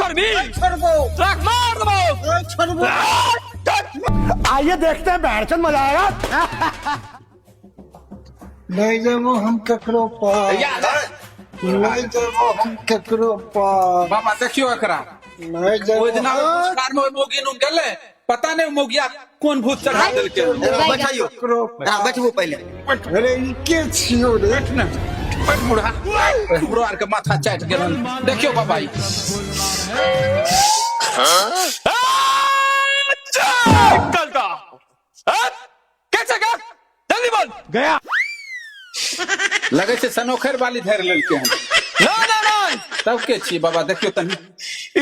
छोड़बी छोड़बो ट्रक मार दबो छोड़बो। आइए देखते हैं बैठचंद मजा आएगा। नहीं जेबो हम ककरो पास, नहीं जेबो हम ककरो पास, बाबा देखियो एकरा नहीं जेबो ओइ दिना पुरस्कार में मोगी नु गेले पता नहीं मोगिया कोन भूत चढ़ा देलके बैठाइयो ककरो। हाँ बैठबो पहले। अरे इनके छियो रे। बैठ ना बैठ मुड़ा हमरो आर के माथा चाट गेलन देखियो बाबा ई कल का कैसे का जल्दी बोल गया लगे छे सनोखर वाली धर लेलके हम ना ना ना तब के छी बाबा देखियो तनी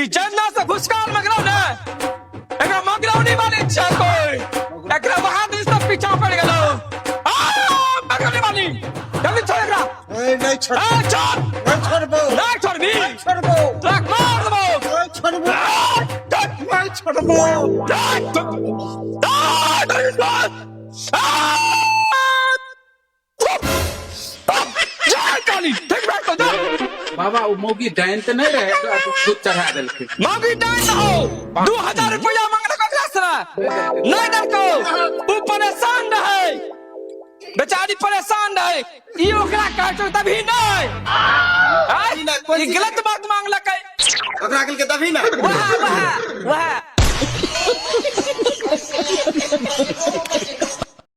ई चंदा से फुसकार मगराव ने एकरा मगराव नहीं वाली इच्छा कोई एकरा वहां दिस तक पीछा पड़ गेलो आ मगराव नहीं वाली जल्दी छोड़ एकरा नहीं छोड़, आ छोड़ नहीं छोड़बो, ना छोड़बी छोड़बो, ट्रक मार दबो नहीं छोड़बो, नहीं छोड़बो। बाबा वो मोगी डाइन तो नहीं रहे तो भूत चढ़ा देलके मांगी डाइन ना हो 2000 रुपया मांगने का क्लास ना नहीं डरको तू परेशान रहे बेचारी परेशान रहे ई ओकरा काटो तभी नहीं ये गलत बात मांगला के ओकरा के तभी ना वाह वाह वाह